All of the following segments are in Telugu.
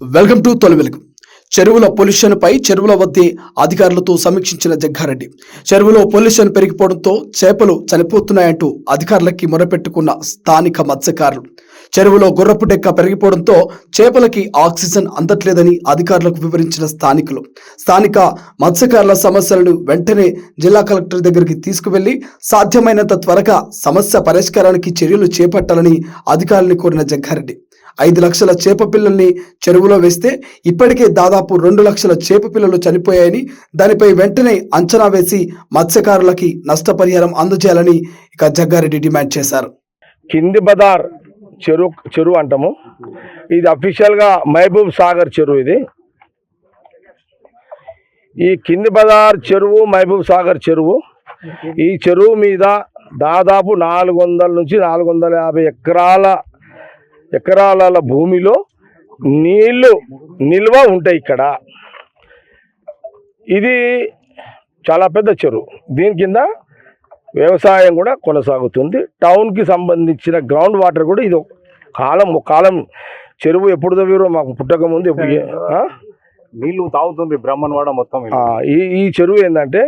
వెల్కమ్ టు తొలి వెలుగు. చెరువుల పొల్యూషన్ పై చెరువుల వద్దే అధికారులతో సమీక్షించిన జగ్గారెడ్డి చెరువులో పొల్యూషన్ పెరిగిపోవడంతో చేపలు చనిపోతున్నాయంటూ అధికారులకి మొరపెట్టుకున్న స్థానిక మత్స్యకారులు చెరువులో గుర్రపు డెక్క పెరిగిపోవడంతో చేపలకి ఆక్సిజన్ అందట్లేదని అధికారులకు వివరించిన స్థానిక మత్స్యకారుల సమస్యలను వెంటనే జిల్లా కలెక్టర్ దగ్గరికి తీసుకువెళ్లి సాధ్యమైనంత త్వరగా సమస్య పరిష్కారానికి చర్యలు చేపట్టాలని అధికారులను కోరిన జగ్గారెడ్డి 5 లక్షల చేప పిల్లల్ని చెరువులో వేస్తే ఇప్పటికే దాదాపు 2 లక్షల చేప పిల్లలు చనిపోయాయని దానిపై వెంటనే అంచనా వేసి మత్స్యకారులకి నష్టపరిహారం అందజేయాలని ఇక జగ్గారెడ్డి డిమాండ్ చేశారు. కింది బజార్ చెరువు అంటాము. ఇది అఫీషియల్గా మహబూబ్ సాగర్ చెరువు. ఇది ఈ కింది బజార్ చెరువు మహబూబ్ సాగర్ చెరువు. ఈ చెరువు మీద దాదాపు 400 నుంచి 450 ఎకరాల భూమిలో నీళ్లు నిల్వ ఉంటాయి. ఇక్కడ ఇది చాలా పెద్ద చెరువు. దీని కింద వ్యవసాయం కూడా కొనసాగుతుంది. టౌన్కి సంబంధించిన గ్రౌండ్ వాటర్ కూడా ఇది ఒక కాలం చెరువు ఎప్పుడు తవ్వారో మాకు పుట్టక ముందు ఎప్పుడు నీళ్లు తాగుతుంది బ్రహ్మణవాడ మొత్తం. ఈ చెరువు ఏంటంటే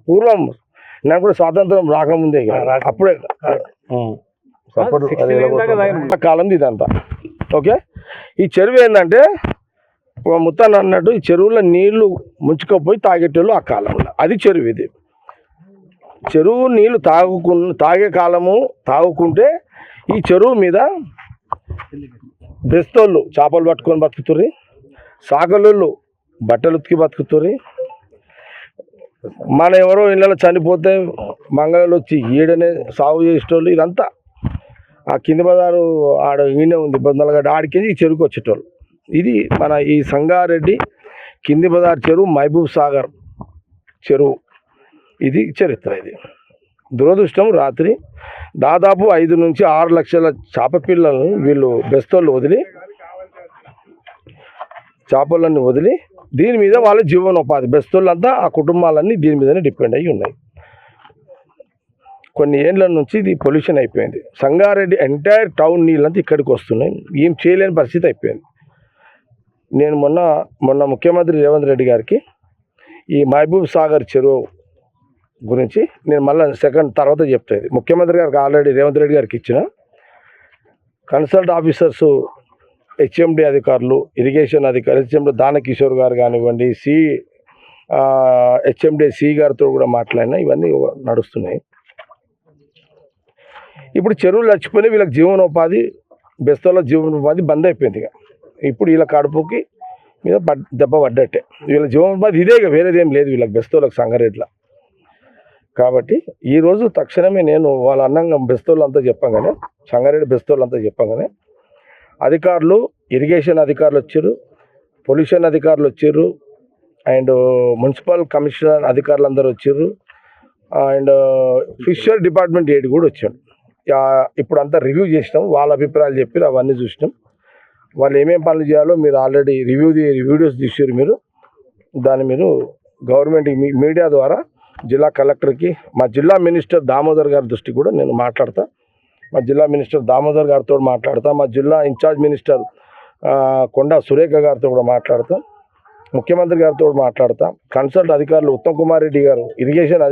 పూర్వం నాకు కూడా స్వాతంత్రం రాకముందే అప్పుడే కాలం ఇదంతా. ఓకే, ఈ చెరువు ఏంటంటే ముత్తాన్ని అన్నట్టు ఈ చెరువులో నీళ్లు ముంచుకపోయి తాగేటోళ్ళు ఆ కాలంలో అది చెరువు. ఇది చెరువు నీళ్లు తాగే కాలము తాగుకుంటే ఈ చెరువు మీద బెస్తోళ్ళు చేపలు పట్టుకొని బతుకుతుర్రి, సాగలోళ్ళు బట్టలు ఉతికి బతుకుతుర్రి. మన ఎవరో ఇళ్ళలో చనిపోతే మంగళలు వచ్చి ఈడనే సాగు చేసేటోళ్ళు. ఇదంతా ఆ కింది బజారు ఆడ ఈయనే ఉంది బొందలగడ్డ ఆడికి ఈ చెరువుకి వచ్చేటోళ్ళు. ఇది మన ఈ సంగారెడ్డి కింది బజార్ చెరువు మహబూబ్ సాగర్ చెరువు. ఇది చరిత్ర. ఇది దురదృష్టం, రాత్రి దాదాపు 5 నుంచి 6 లక్షల చేప పిల్లలను వీళ్ళు బెస్తోళ్ళు చేపలన్నీ వదిలి దీని మీద వాళ్ళ జీవనోపాధి బెస్తోళ్ళంతా ఆ కుటుంబాలన్నీ దీని మీదనే డిపెండ్ అయ్యి ఉన్నాయి. కొన్ని ఏళ్ళ నుంచి ఇది పొల్యూషన్ అయిపోయింది. సంగారెడ్డి ఎంటైర్ టౌన్ నీళ్ళంతా ఇక్కడికి వస్తున్నాయి. ఏం చేయలేని పరిస్థితి అయిపోయింది. నేను మొన్న ముఖ్యమంత్రి రేవంత్ రెడ్డి గారికి ఈ మహబూబ్ సాగర్ చెరువు గురించి నేను మళ్ళీ తర్వాత చెప్తాను. ముఖ్యమంత్రి గారికి ఆల్రెడీ రేవంత్ రెడ్డి గారికి ఇచ్చిన కన్సల్ట్ ఆఫీసర్స్ హెచ్ఎండి అధికారులు, ఇరిగేషన్ అధికారులు, హెచ్ఎండి దానకిషోర్ గారు కానివ్వండి, హెచ్ఎండి సి గారితో కూడా మాట్లాడినా ఇవన్నీ నడుస్తున్నాయి. ఇప్పుడు చెరువులు చచ్చిపోయి వీళ్ళకి జీవనోపాధి బెస్తోళ్ళ జీవనోపాధి బంద్ అయిపోయింది. ఇప్పుడు వీళ్ళ కడుపుకి మీద దెబ్బ పడ్డట్టే. వీళ్ళ జీవనోపాధి ఇదే, వేరేదేం లేదు వీళ్ళకి బెస్తోళ్ళకి సంగారెడ్డిలో. కాబట్టి ఈరోజు తక్షణమే నేను వాళ్ళ అన్నంగా బెస్తోళ్ళంతా చెప్పగానే, సంగారెడ్డి బెస్తోళ్ళంతా చెప్పగానే అధికారులు, ఇరిగేషన్ అధికారులు వచ్చారు, పొల్యూషన్ అధికారులు వచ్చారు, అండ్ మున్సిపల్ కమిషనర్ అధికారులు అందరూ వచ్చారు, అండ్ ఫిషర్ డిపార్ట్మెంట్ ఏడు కూడా వచ్చాడు. ఇప్పుడు అంతా రివ్యూ చేసినాం, వాళ్ళ అభిప్రాయాలు చెప్పారు, అవన్నీ చూసినాం. వాళ్ళు ఏమేమి పనులు చేయాలో మీరు ఆల్రెడీ వీడియోస్ తీసారు. దాన్ని మీరు గవర్నమెంట్ మీడియా ద్వారా జిల్లా కలెక్టర్కి, మా జిల్లా మినిస్టర్ దామోదర్ గారి దృష్టికి కూడా నేను మాట్లాడతా. మా జిల్లా మినిస్టర్ దామోదర్ గారితో మాట్లాడతా, మా జిల్లా ఇన్ఛార్జ్ మినిస్టర్ కొండా సురేఖ గారితో కూడా మాట్లాడతాం, ముఖ్యమంత్రి గారితో మాట్లాడతా, కన్సల్ట్ అధికారులు ఉత్తమ్ కుమార్ రెడ్డి గారు ఇరిగేషన్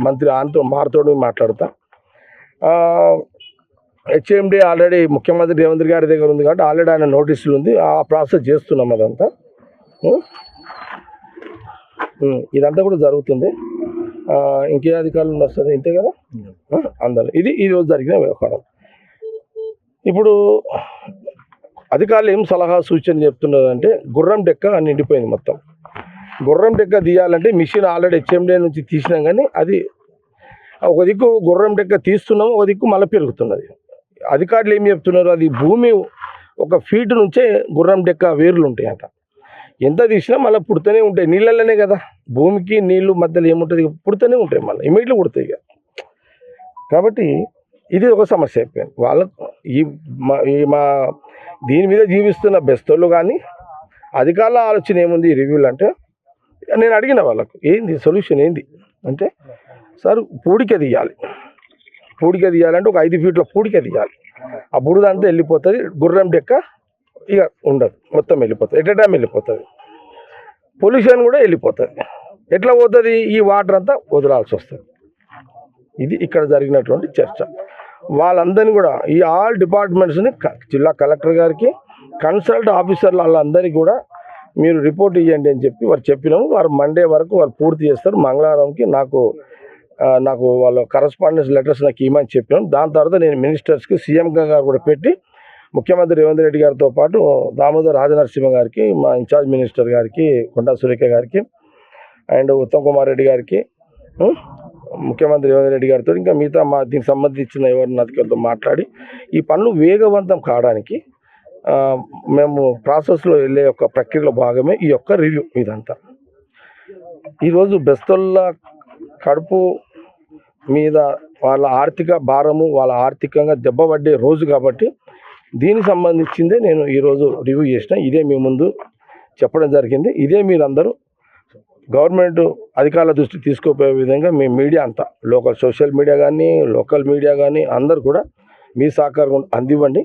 మంత్రి మారితో మాట్లాడతా. హెచ్ఎండి ఆల్రెడీ ముఖ్యమంత్రి రేవంత్ గారి దగ్గర ఉంది కాబట్టి ఆల్రెడీ ఆయన నోటీసులు ఉంది, ఆ ప్రాసెస్ చేస్తున్నాం. అదంతా ఇదంతా కూడా జరుగుతుంది. ఇంకే అధికారులు ఉన్నారు సార్, ఇంతే కదా అందరూ. ఇది ఈరోజు జరిగిన వ్యవహారం. ఇప్పుడు అధికారులు ఏం సలహా సూచన చెప్తున్నారంటే గుర్రం డెక్క నిండిపోయింది మొత్తం. గుర్రం డెక్క తీయాలంటే మిషన్ ఆల్రెడీ హెచ్ఎండి నుంచి తీసినాం, కానీ అది ఒక దిక్కు గుర్రం డెక్క తీస్తున్నాము, ఒక దిక్కు మళ్ళీ పెరుగుతున్నది. అధికారులు ఏం చెప్తున్నారు, అది భూమి 1 ఫీట్ నుంచే గుర్రం డెక్క వేర్లు ఉంటాయి అంట. ఎంత తీసినా మళ్ళీ పుడుతూనే ఉంటాయి, నీళ్ళలోనే కదా. భూమికి నీళ్ళు మధ్యలో ఏముంటుంది, పుడుతూనే ఉంటాయి, మళ్ళీ ఇమీడియట్లీ పుడతాయి ఇక. కాబట్టి ఇది ఒక సమస్య అయిపోయింది వాళ్ళకు. మా దీని మీద జీవిస్తున్న బెస్తోళ్ళు కానీ అధికారుల ఆలోచన ఏముంది రివ్యూలు అంటే, నేను అడిగిన వాళ్ళకు ఏంది సొల్యూషన్ ఏంది అంటే, సార్ పూడిక తీయాలంటే ఒక 5 ఫీట్ల పూడిక తీయాలి. ఆ బురదంతా వెళ్ళిపోతుంది, గుర్రం డెక్క ఇక ఉండదు, మొత్తం వెళ్ళిపోతుంది, ఎట్ ఎ టైం వెళ్ళిపోతుంది. పొల్యూషన్ కూడా వెళ్ళిపోతుంది. ఎట్లా పోతుంది? ఈ వాటర్ అంతా వదలాల్సి వస్తుంది. ఇది ఇక్కడ జరిగినటువంటి చర్చ. వాళ్ళందరినీ కూడా ఈ ఆల్ డిపార్ట్మెంట్స్ని జిల్లా కలెక్టర్ గారికి, కన్సల్ట్ ఆఫీసర్లు వాళ్ళందరికీ కూడా మీరు రిపోర్ట్ ఇవ్వండి అని చెప్పి వారు చెప్పినాము. వారు మండే వరకు వాళ్ళు పూర్తి చేస్తారు. మంగళవారంకి నాకు వాళ్ళ కరస్పాండెన్స్ లెటర్స్ నాకు ఇవ్వమని చెప్పినాం. దాని తర్వాత నేను మినిస్టర్స్కి, సీఎం గారు కూడా పెట్టి, ముఖ్యమంత్రి రేవంత్ రెడ్డి గారితో పాటు దామోదర్ రాజనరసింహ గారికి, మా ఇన్ఛార్జ్ మినిస్టర్ గారికి, కొండా సురేఖ గారికి అండ్ ఉత్తమ్ కుమార్ రెడ్డి గారికి, ముఖ్యమంత్రి రేవంత్ రెడ్డి గారితో ఇంకా మిగతా దీనికి సంబంధించిన ఎవరిని అధికారులతో మాట్లాడి ఈ పనులు వేగవంతం కావడానికి మేము ప్రాసెస్లో వెళ్ళే యొక్క ప్రక్రియలో భాగమే ఈ యొక్క రివ్యూ. ఇదంతా ఈరోజు బెస్తోళ్ళ కడుపు మీద వాళ్ళ ఆర్థిక భారము, వాళ్ళ ఆర్థికంగా దెబ్బపడ్డే రోజు కాబట్టి దీనికి సంబంధించిందే నేను ఈరోజు రివ్యూ చేసిన. ఇదే మీ ముందు చెప్పడం జరిగింది. ఇదే మీరందరూ గవర్నమెంట్ అధికారుల దృష్టికి తీసుకుపోయే విధంగా మీ మీడియా అంతా, లోకల్ సోషల్ మీడియా కానీ, లోకల్ మీడియా కానీ అందరూ కూడా మీ సహకారం అందివ్వండి.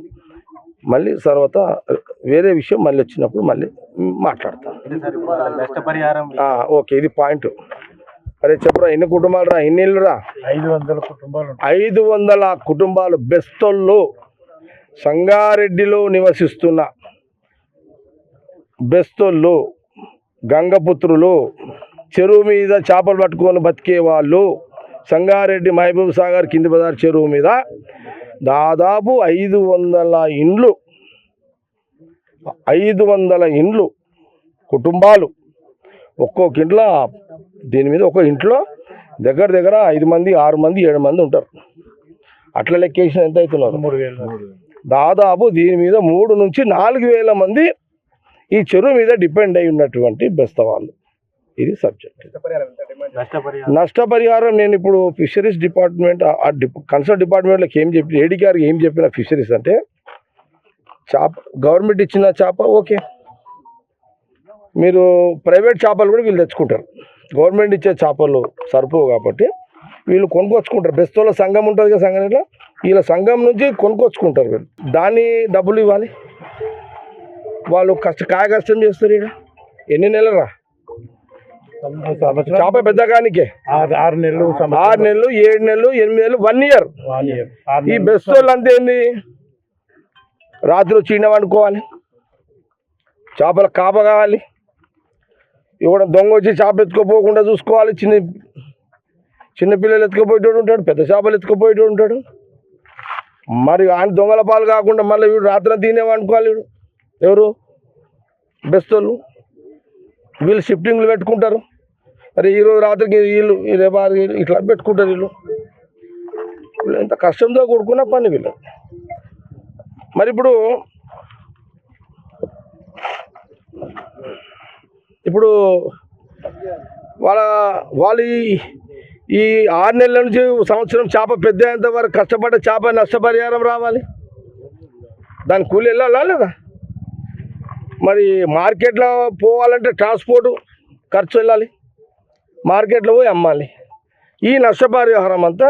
మళ్ళీ తర్వాత వేరే విషయం మళ్ళీ వచ్చినప్పుడు మళ్ళీ మాట్లాడతాను. ఓకే, ఇది పాయింట్. అరే చెప్పరా, ఎన్ని కుటుంబాలు రా, ఎన్ని ఇళ్ళు రా? 500 కుటుంబాలు. 500 కుటుంబాలు బెస్తోళ్ళు, సంగారెడ్డిలో నివసిస్తున్న బెస్తోళ్ళు, గంగపుత్రులు, చెరువు మీద చేపలు పట్టుకొని బతికే వాళ్ళు, సంగారెడ్డి మహబూబ్ సాగర్ కింది బజార్ చెరువు మీద దాదాపు 500 ఇండ్లు, 500 ఇండ్లు కుటుంబాలు. ఒక్కొక్క ఇంట్లో దీని మీద ఒక ఇంట్లో దగ్గర 5 మంది, 6 మంది, 7 మంది ఉంటారు. అట్లా లెక్కేసిన ఎంత అవుతున్నారు? 3000. దాదాపు దీని మీద 3 నుంచి 4000 మంది ఈ చెరువు మీద డిపెండ్ అయి ఉన్నటువంటి బెస్తవాళ్ళు. ఇది సబ్జెక్ట్. నష్టపరిహారం నేను ఇప్పుడు ఫిషరీస్ డిపార్ట్మెంట్, కన్సర్న్ డిపార్ట్మెంట్లోకి ఏం చెప్పి, ఏడీ గారికి ఏం చెప్పిన ఫిషరీస్ అంటే, గవర్నమెంట్ ఇచ్చిన చేప ఓకే, మీరు ప్రైవేట్ చేపలు కూడా వీళ్ళు తెచ్చుకుంటారు. గవర్నమెంట్ ఇచ్చే చేపలు సరిపోవు కాబట్టి వీళ్ళు కొనుక్కొచ్చుకుంటారు. బెస్తోళ్ళ సంఘం ఉంటుంది కదా, సంఘంలో వీళ్ళ సంఘం నుంచి కొనుక్కొచ్చుకుంటారు. వీళ్ళు దాన్ని డబ్బులు ఇవ్వాలి. వాళ్ళు కష్టం చేస్తారు. ఇక్కడ ఎన్ని నెలలు రా చేప పెద్దగానికే? 6 నెలలు, 6 నెలలు, 7 నెలలు, 8 నెలలు, 1 ఇయర్. ఈ బెస్తోళ్ళు అంతే ఏంది, రాత్రి చీన వండుకోవాలి, చేపల కాప కావాలి, ఇవ్వడం దొంగ వచ్చి చేప ఎత్తుకుపోకుండా చూసుకోవాలి. చిన్న పిల్లలు ఎత్తుకుపోయేటోడు ఉంటాడు, పెద్ద చేపలు ఎత్తుకుపోయేటోడు ఉంటాడు. మరి ఆయన దొంగల పాలు కాకుండా మళ్ళీ వీడు రాత్రి తినే వండుకోవాలి. వీడు ఎవరు? బెస్తోళ్ళు. వీళ్ళు షిఫ్టింగ్లు పెట్టుకుంటారు. మరి ఈరోజు రాత్రికి వీళ్ళు, రేపు ఇట్లా పెట్టుకుంటారు. వీళ్ళు ఎంత కష్టంతో కూడుకున్న పని వీళ్ళు. మరి ఇప్పుడు వాళ్ళు ఈ 6 నెలల నుంచి సంవత్సరం చేప పెద్ద అయ్యేంత వరకు కష్టపడ్డ చేప నష్టపరిహారం రావాలి. దాని కూలి వెళ్ళాలా లేదా? మరి మార్కెట్లో పోవాలంటే ట్రాన్స్పోర్ట్ ఖర్చు వెళ్ళాలి, మార్కెట్లో పోయి అమ్మాలి. ఈ నష్టపరిహారం అంతా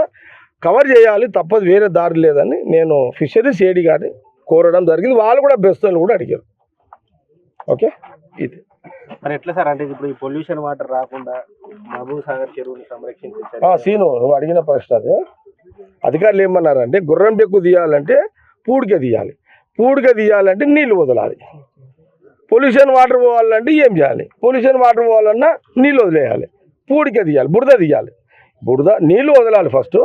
కవర్ చేయాలి, తప్పదు, వేరే దారి లేదని నేను ఫిషరీస్ ఏడీ గారిని కోరడం జరిగింది. వాళ్ళు కూడా బెస్తోళ్ళు కూడా అడిగారు. ఓకే, ఇది మరి ఎట్లా సార్, అంటే ఇప్పుడు ఈ పొల్యూషన్ వాటర్ రాకుండా మహబూబ్ సాగర్ చెరువుని సంరక్షించారు? సీను, నువ్వు అడిగిన ప్రశ్న అదే. అధికారులు ఏమన్నారంటే, గుర్రం బెక్కు తీయాలంటే పూడిక తీయాలి, పూడిక తీయాలంటే నీళ్ళు వదలాలి. పొల్యూషన్ వాటర్ పోవాలంటే ఏం చేయాలి? పొల్యూషన్ వాటర్ పోవాలన్నా నీళ్ళు వదిలేయాలి, పూడిక తీయాలి, బురద తీయాలి. నీళ్ళు వదలాలి ఫస్ట్,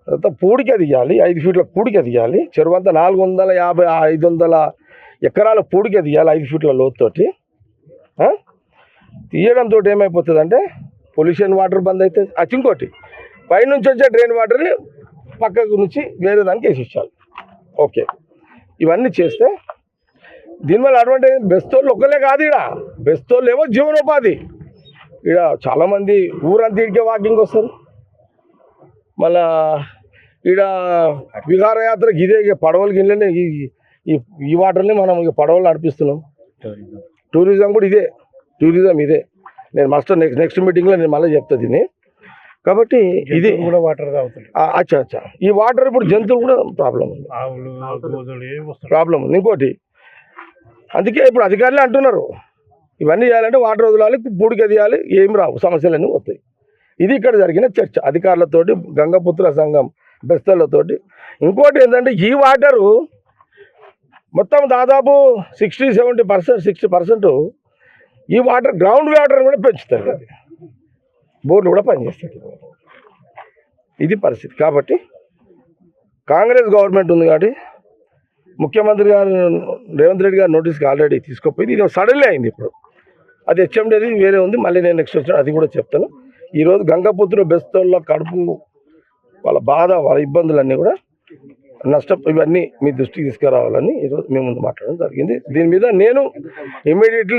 తర్వాత పూడిక తీయాలి, 5 ఫీట్ల పూడిక తీయాలి. చెరువు అంతా 450, 500 ఎకరాల పూడిక తీయాలి 5 ఫీట్ల లోతుతోటి. తీయడంతో ఏమైపోతుందంటే పొల్యూషన్ వాటర్ బంద్ అవుతుంది. ఇంకోటి, పైనుంచి వచ్చే డ్రైన్ వాటర్ని పక్కకు నుంచి వేరే దానికి వేసిచ్చాలి. ఓకే, ఇవన్నీ చేస్తే దీనివల్ల అడ్వాంటేజ్ బెస్తోళ్ళు ఒక్కలే కాదు, ఇక్కడ బెస్తోళ్ళు ఏమో జీవనోపాధి. ఇక్కడ చాలామంది ఊరంతా ఇడికే వాకింగ్ వస్తారు. మళ్ళా ఇక్కడ విహారయాత్రకు ఇదే పడవలకి ఇళ్ళనే ఈ వాటర్ని మనం ఇక పడవలు నడిపిస్తున్నాం. టూరిజం కూడా ఇదే, టూరిజం ఇదే. నేను నెక్స్ట్ మీటింగ్లో నేను మళ్ళీ చెప్తా దీన్ని. కాబట్టి ఇది కూడా వాటర్ తాగుతుంది. అచ్చా, ఈ వాటర్ ఇప్పుడు జంతువులు కూడా ప్రాబ్లం ఉంది, ప్రాబ్లం ఉంది. ఇంకోటి, అందుకే ఇప్పుడు అధికారులే అంటున్నారు ఇవన్నీ చేయాలంటే వాటర్ వదలాలి, పూడికి తీయాలి, ఏం రావు, సమస్యలన్నీ వస్తాయి. ఇది ఇక్కడ జరిగిన చర్చ అధికారులతోటి, గంగపుత్ర సంఘం బెస్తలతోటి. ఇంకోటి ఏంటంటే ఈ వాటరు మొత్తం దాదాపు 60% ఈ వాటర్ గ్రౌండ్ వాటర్ కూడా పెంచుతారు, అది బోర్లు కూడా పనిచేస్తాయి. ఇది పరిస్థితి. కాబట్టి కాంగ్రెస్ గవర్నమెంట్ ఉంది కాబట్టి ముఖ్యమంత్రి గారు రేవంత్ రెడ్డి గారు నోటీస్కి ఆల్రెడీ తీసుకుపోయింది. ఇది సడన్లీ అయింది. ఇప్పుడు అది హెచ్ఎండిది వేరే ఉంది, మళ్ళీ నేను నెక్స్ట్ వచ్చిన అది కూడా చెప్తాను. ఈరోజు గంగపుత్ర బెస్తోళ్ళ కడుపు వాళ్ళ బాధ, వాళ్ళ ఇబ్బందులన్నీ కూడా ఇవన్నీ మీ దృష్టికి తీసుకురావాలని ఈరోజు మేము ముందు మాట్లాడడం జరిగింది. దీని మీద నేను ఇమ్మీడియట్లీ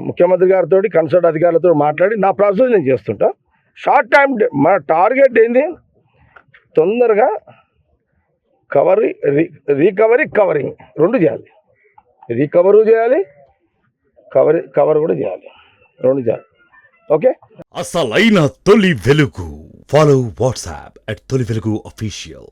ముఖ్యమంత్రి గారితో, కన్సల్ట్ అధికారులతో మాట్లాడి నా ప్రాసెస్ నేను చేస్తుంటా. షార్ట్ టైం మన టార్గెట్ ఏంది, తొందరగా కవరింగ్ రెండు చేయాలి. రికవరు చేయాలి, కవర్ కూడా చేయాలి, రెండు చేయాలి. ఓకే. అసలైన తొలి వెలుగు. ఫాలో వాట్సాప్ @తొలి వెలుగు official.